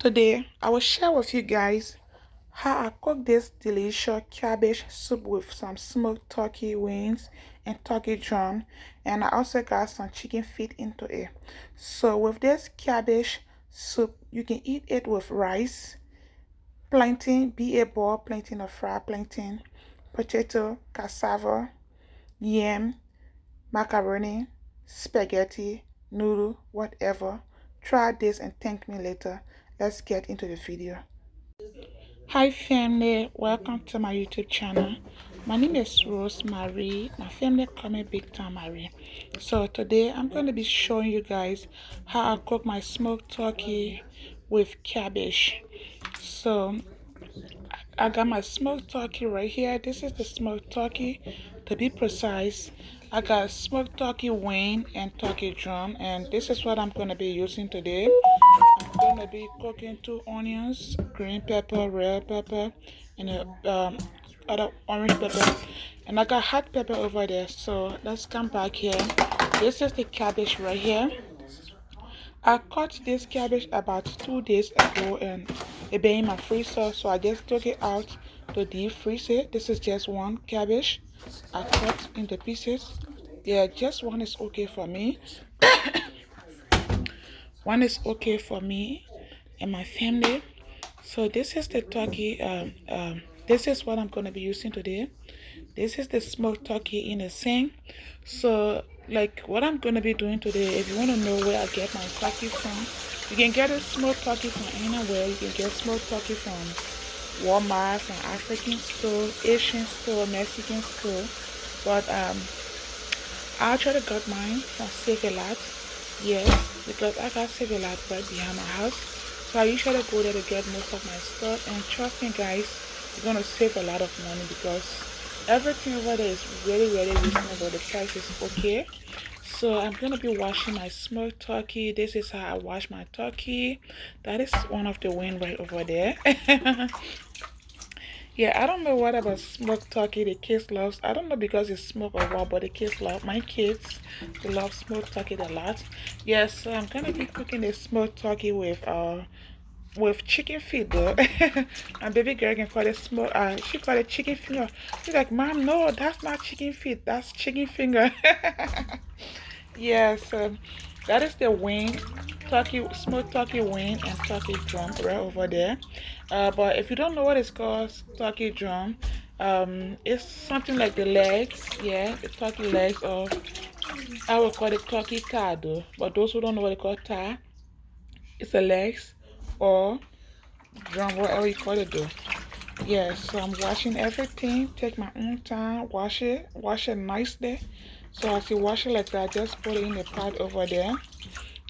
Today, I will share with you guys how I cook this delicious cabbage soup with some smoked turkey wings and turkey drum, and I also got some chicken feet into it. So with this cabbage soup, you can eat it with rice, plantain, be a boiled plantain or fried plantain, potato, cassava, yam, macaroni, spaghetti, noodle, whatever. Try this and thank me later. Let's get into the video. Hi family, welcome to my YouTube channel. My name is Rosemary. My family call me Big Time Marie. So today I'm going to be showing you guys how I cook my smoked turkey with cabbage. So I got my smoked turkey right here. This is the smoked turkey. To be precise, I got smoked turkey wing and turkey drum, and this is what I'm going to be using today. I'm going to be cooking 2 onions, green pepper, red pepper, and other orange pepper. And I got hot pepper over there. So let's come back here. This is the cabbage right here. I cut this cabbage about 2 days ago and it been in my freezer, so I just took it out to deep freeze it. This is just one cabbage I cut into pieces. Yeah, just one is okay for me. One is okay for me and my family. So this is the turkey. This is what I'm going to be using today. This is the smoked turkey in a sink. So like what I'm going to be doing today, if you want to know where I get my turkey from, you can get a smoked turkey from anywhere. You can get smoked turkey from Walmart, from African store, Asian store, Mexican store. But I try to get mine from Save a Lot. Yes, because I got Save a Lot right behind my house. So I usually go there to get most of my stuff. And trust me guys, you're going to save a lot of money because everything over there is really reasonable. The price is okay. So I'm going to be washing my smoked turkey. This is how I wash my turkey. That is one of the wing right over there. Yeah, I don't know what about smoked turkey the kids love. I don't know because it's smoked or what, but the kids love. My kids, they love smoked turkey a lot. Yes, so I'm gonna be cooking the smoked turkey with chicken feet though. My baby girl can call it smoked. She call it chicken finger. She's like, Mom, no, that's not chicken feet. That's chicken finger. Yeah, so that is the wing, turkey, smoked turkey wing and turkey drum right over there. But if you don't know what it's called, turkey drum, it's something like the legs, yeah, the turkey legs, or I would call it turkey thigh though. But those who don't know what they call thigh, it's the legs or drum, whatever you call it though. Yeah, so I'm washing everything. Take my own time, wash it nicely. So as you wash it like that, just put it in the pot over there.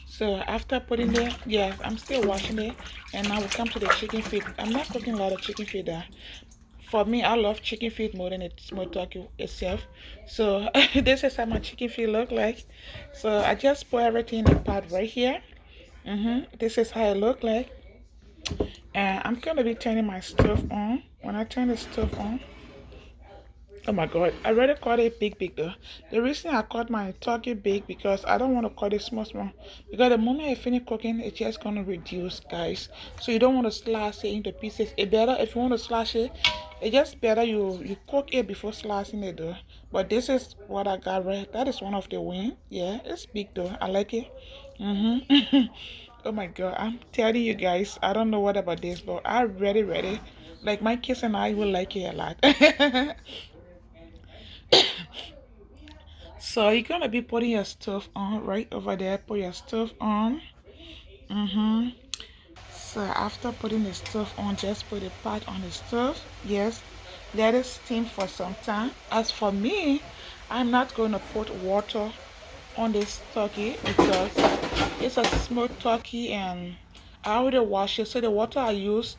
So after putting it, yeah, I'm still washing it. And now we come to the chicken feet. I'm not cooking a lot of chicken feet there. For me, I love chicken feet more than the smoked turkey itself. So this is how my chicken feet look like. So I just put everything in the pot right here. This is how it look like. And I'm going to be turning my stove on. When I turn the stove on, oh my god, I already cut it big though. The reason I cut my turkey big because I don't want to cut it small. Because the moment I finish cooking, it's just going to reduce, guys. So you don't want to slice it into pieces. It better, if you want to slice it, it's just better you cook it before slicing it though. But this is what I got right. That is one of the wing. Yeah, it's big though. I like it. Oh my god, I'm telling you guys, I don't know what about this, but I ready. Like my kids and I will like it a lot. So you're gonna be putting your stove on right over there. Put your stove on. So after putting the stove on, just put the pot on the stove. Yes, let it steam for some time. As for me, I'm not going to put water on this turkey because it's a smoked turkey and I already wash it. So the water I use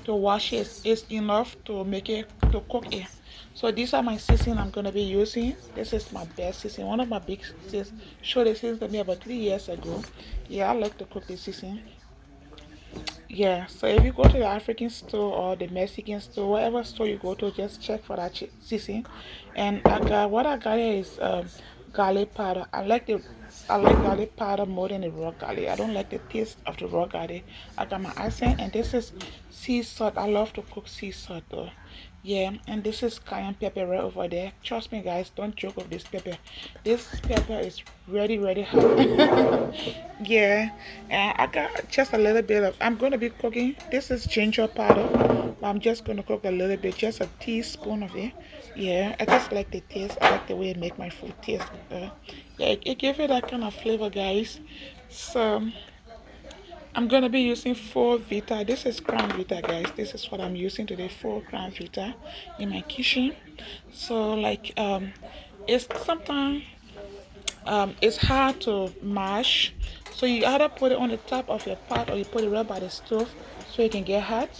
to wash it is enough to make it, to cook it. So these are my seasoning I'm going to be using. This is my best seasoning. One of my big sis showed this season to me about 3 years ago. Yeah, I like to cook this seasoning. Yeah, so if you go to the African store or the Mexican store, whatever store you go to, just check for that seasoning. And I got, what I got here is garlic powder. I like garlic powder more than the raw garlic. I don't like the taste of the raw garlic. I got my accent, and this is sea salt. I love to cook sea salt though. Yeah, and this is cayenne pepper right over there. Trust me guys, don't joke with this pepper. This pepper is really hot. Yeah, and I got just a little bit of, I'm gonna be cooking, this is ginger powder, but I'm just gonna cook a little bit, just a teaspoon of it. Yeah, I just like the taste. I like the way it make my food taste. Yeah, it gives it that kind of flavor guys. So I'm gonna be using 4 Vita. This is Crown Vita guys. This is what I'm using today, 4 Crown Vita in my kitchen. So like it's sometimes it's hard to mash, so you either put it on the top of your pot or you put it right by the stove so it can get hot.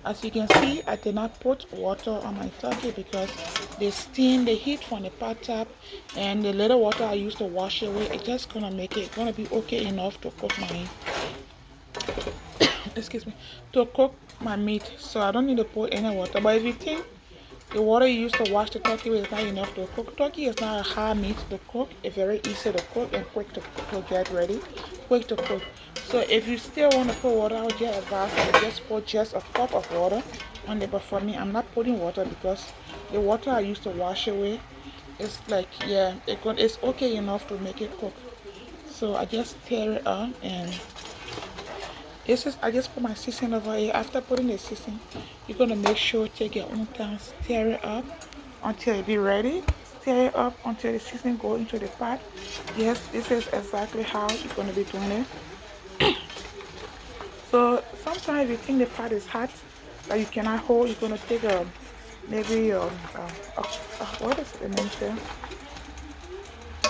As you can see, I did not put water on my turkey because the steam, the heat from the pot top and the little water I used to wash away, it's just gonna make it gonna be okay enough to cook my excuse me, to cook my meat. So I don't need to put any water. But if you think the water you use to wash the turkey with is not enough to cook, turkey is not a hard meat to cook. It's very easy to cook and quick to get ready, quick to cook. So if you still want to put water, I would just advise you to just put just a cup of water on it. But for me, I'm not putting water because the water I used to wash away is like, yeah, it's okay enough to make it cook. So I just tear it up, and this is, I just put my seasoning over here. After putting the seasoning, you're gonna make sure take your own time, stir it up until it be ready. Stir it up until the seasoning go into the pot. Yes, this is exactly how you're gonna be doing it. So sometimes if you think the pot is hot that you cannot hold, you're gonna take a maybe what is the name there?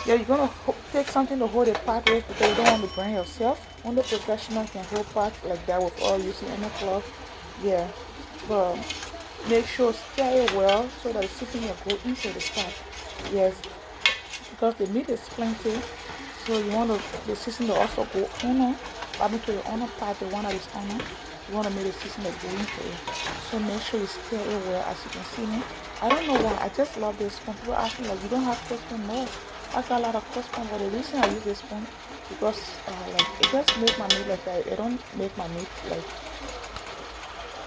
Yeah, you're gonna take something to hold the pot with because you don't want to burn yourself. Only professional can hold pot like that without using any cloth. Yeah, but make sure stir it well so that the seasoning will go into the pot. Yes, because the meat is plenty, so you want the seasoning to also go on. I mean to the on pot, the one that is on. You want to make the seasoning go into it. So make sure you stir it well. As you can see me, I don't know why, I just love this spoon. People ask me like, you don't have to spoon? No, I got a lot of spoon, but the reason I use this spoon because like it just make my meat like that. It don't make my meat like,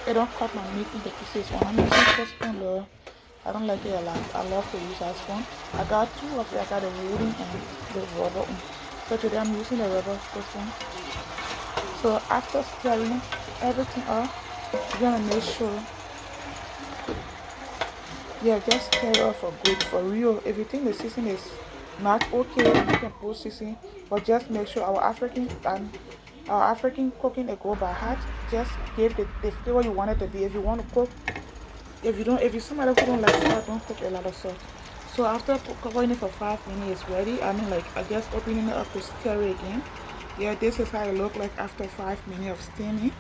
it don't cut my meat into pieces. When I'm using this spoon though, I don't like it a lot. I love to use that spoon. I got 2 of it. I got the wooden and the rubber one. So today I'm using the rubber spoon. So after stirring everything up, you're gonna make sure, yeah, just stir it up for good, for real. If you think the seasoning is not okay, you can put seasoning, but just make sure our African cooking it go by heart. Just give the flavor you want it to be. If you want to cook, if you're somebody who don't like salt, don't cook a lot of salt. So after covering it for 5 minutes, it's ready. I mean, like, I just opening it up to stir it again. Yeah, this is how it look like after 5 minutes of steaming.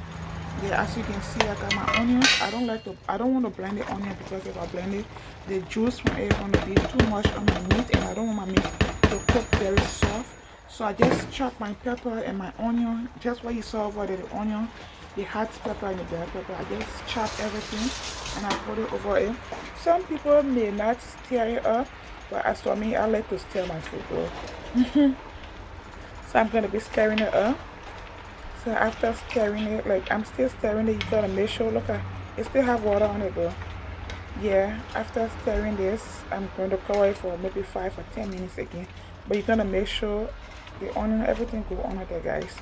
Yeah, as you can see, I got my onions. I don't want to blend the onion because if I blend it, the juice from it is going to be too much on my meat, and I don't want my meat to cook very soft. So I just chop my pepper and my onion, just what you saw over there, the onion, the hot pepper and the black pepper. I just chop everything and I put it over it. Some people may not stir it up, but as for me, I like to stir my food though. So I'm going to be stirring it up. So after stirring it, like I'm still stirring it, you gotta make sure, look at it still have water on it though. Yeah, after stirring this, I'm going to cover it for maybe 5 or 10 minutes again. But you're gonna make sure the onion, everything go on there guys.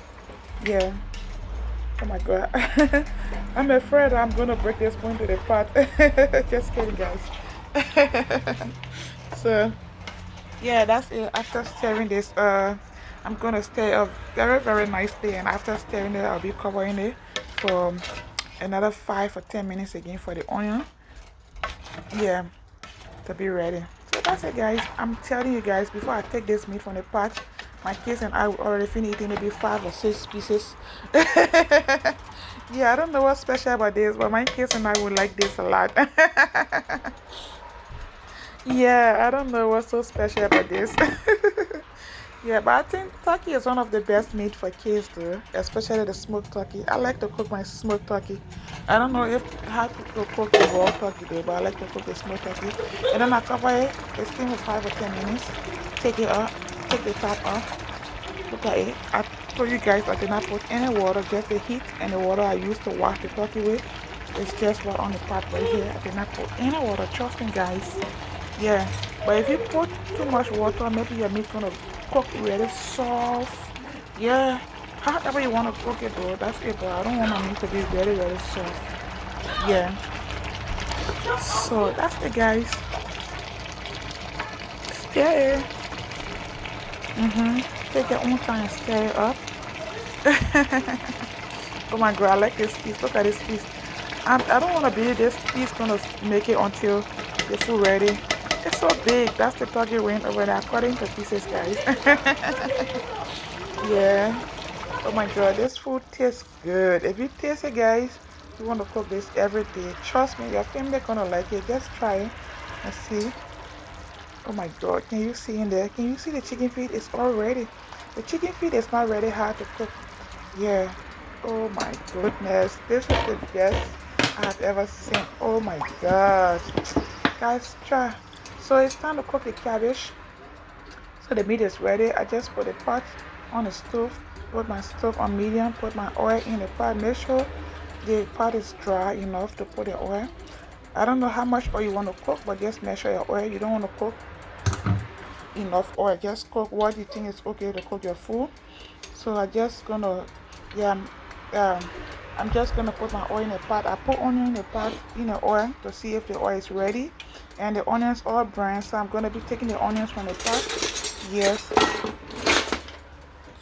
Yeah. Oh my god. I'm afraid I'm gonna break this spoon to the pot. Just kidding guys. So yeah, that's it. After stirring this, I'm gonna stir up very nicely, and after stirring it, I'll be covering it for another 5 or 10 minutes again for the onion. Yeah, to be ready. So that's it guys. I'm telling you guys, before I take this meat from the pot, my kids and I will already finish eating maybe 5 or 6 pieces. Yeah, I don't know what's special about this, but my kids and I would like this a lot. Yeah, I don't know what's so special about this. Yeah, but I think turkey is one of the best meat for kids though, especially the smoked turkey. I like to cook my smoked turkey. I don't know if how to cook the raw turkey though, but I like to cook the smoked turkey. And then I cover it, it's steam for 5 or 10 minutes. take it up, take the top off. Look at it. I told you guys I did not put any water, just the heat and the water I used to wash the turkey with. It's just what on the pot right here. I did not put any water, trust me guys. Yeah, but if you put too much water, maybe your meat's gonna cook really soft. Yeah, however you want to cook it though, that's it, but I don't want my meat to be really soft. Yeah, so that's it guys. Stir it. Take your own time and stir it up. Oh my god, I like this piece. Look at this piece. I don't want to be this piece gonna make it until the food ready. It's so big. That's the turkey wing over there. Cut it into pieces, guys. Yeah. Oh my god, this food tastes good. If you taste it, guys, you want to cook this every day. Trust me, your family gonna like it. Just try it and see. Oh my god, can you see in there? Can you see the chicken feet? It's all ready. The chicken feet is not really hard to cook. Yeah. Oh my goodness. This is the best I've ever seen. Oh my god. Guys, try. So it's time to cook the cabbage. So the meat is ready. I just put the pot on the stove. Put my stove on medium. Put my oil in the pot. Make sure the pot is dry enough to put the oil. I don't know how much oil you want to cook, but just measure your oil. You don't want to cook enough oil. Just cook what you think is okay to cook your food. So I'm just gonna I'm just gonna put my oil in the pot. I put onion in the pot in the oil to see if the oil is ready, and the onions are brown, so I'm gonna be taking the onions from the pot. Yes,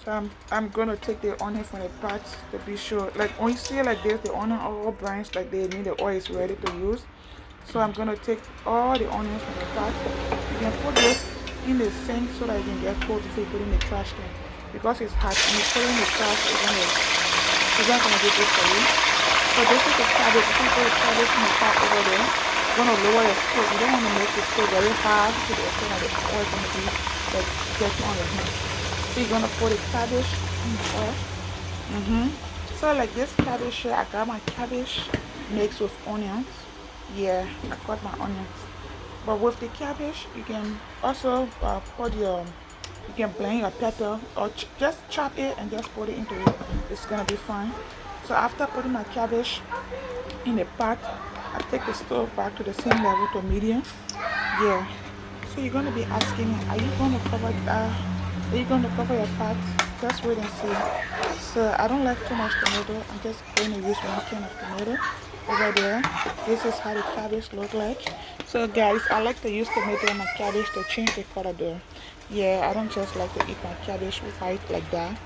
so I'm gonna take the onion from the pot to be sure, like when you see it like this, the onion are all brown, like they mean the oil is ready to use. So I'm gonna take all the onions from the pot. You can put this in the sink so that you can get cold before you put in the trash can, because it's hot and you put in the trash, it's not gonna be good for you. So this is the cabbage. You can put the cabbage in the pot over there. You're gonna lower your stove. You don't want to make the stove very hard to the extent that the oil is gonna be like getting on your hands. So you're gonna put the cabbage in the oil. So like this cabbage here, I got my cabbage mixed with onions. Yeah, I cut my onions. But with the cabbage, you can also put your, you can blend your pepper or just chop it and just put it into it. It's gonna be fine. So after putting my cabbage in the pot, I take the stove back to the same level to medium. Yeah. So you're gonna be asking me, are you gonna cover your pot? Just wait and see. So I don't like too much tomato. I'm just going to use one can of tomato over there. This is how the cabbage look like. So guys, I like to use tomato in my cabbage to change the color though. Yeah, I don't just like to eat my cabbage white like that.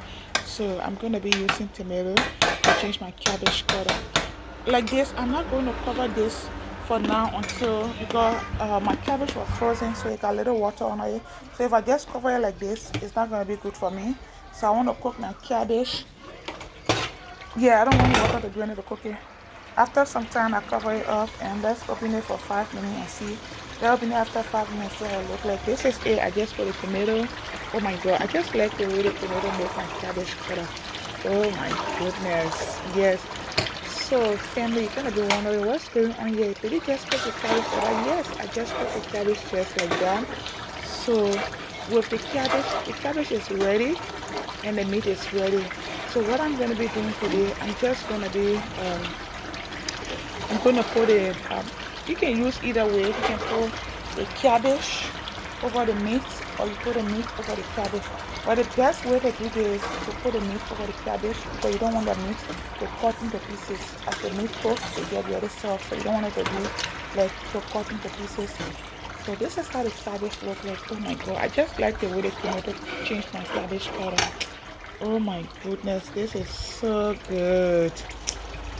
So I'm going to be using tomato to change my cabbage color. Like this, I'm not going to cover this for now until, because my cabbage was frozen, so it got a little water on it. So if I just cover it like this, it's not going to be good for me. So I want to cook my cabbage. Yeah, I don't want water to do anything to cook it. After some time, I cover it up and let's open it for 5 minutes and see. Let's open it after 5 minutes so it look like this is it. I just put the tomato. Oh my god, I just like the way the tomato makes my cabbage color. Oh my goodness, yes. So family, you're gonna be wondering what's going on here. Did you just put the cabbage over? Yes, I just put the cabbage just like that. So with the cabbage is ready and the meat is ready. So what I'm gonna be doing today, I'm just gonna be I'm gonna put it, you can use either way. You can put the cabbage over the meat, or you put the meat over the cabbage. But the best way to do this is to put the meat over the cabbage, because you don't want the meat to cut into pieces. As the meat cooks, it gets very soft, so you don't want it to be like to cut into pieces. So this is how the cabbage looks like. Oh my god, I just like the way the tomato changed my cabbage color. Oh my goodness, this is so good.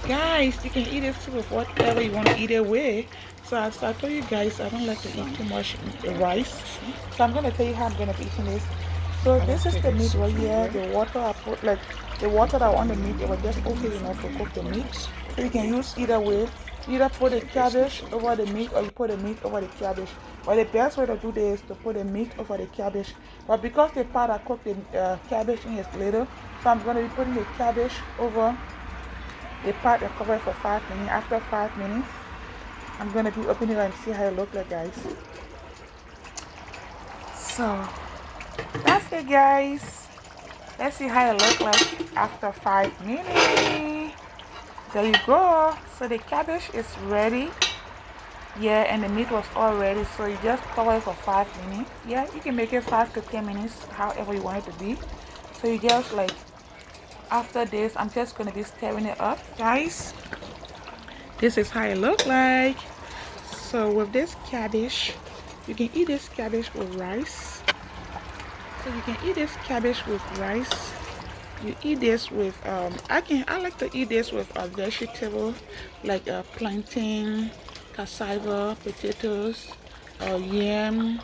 Guys, you can eat it with whatever you want to eat it with. So as I told you guys, I don't like to eat too much rice. So I'm going to tell you how I'm going to be eating this. So this is the meat right here. The water I put, like the water that on the meat, it was just okay enough to cook the meat. So you can use either way. Either put the cabbage over the meat, or you put the meat over the cabbage. But the best way to do this is to put the meat over the cabbage. But because the part I cooked the cabbage in is little, so I'm going to be putting the cabbage over the part and cover it for 5 minutes. After 5 minutes, I'm going to be opening it and see how it looks like, guys. So That's it, guys. Let's see how it looks like after 5 minutes. There you go. So the cabbage is ready. Yeah, and the meat was all ready. So you just cover it for 5 minutes. Yeah, you can make it 5 to 10 minutes, however you want it to be. So you just like, after this, I'm just gonna be stirring it up, guys. This is how it look like. So with this cabbage, you can eat this cabbage with rice. So you can eat this cabbage with rice. You eat this with I like to eat this with a vegetable like plantain, cassava, potatoes, yam.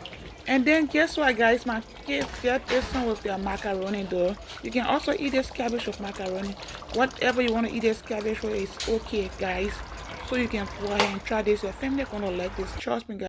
And then guess what, guys, my kids get this one with their macaroni though. You can also eat this cabbage with macaroni. Whatever you want to eat this cabbage with is okay, guys. So you can go ahead and try this. Your family gonna like this, trust me, guys.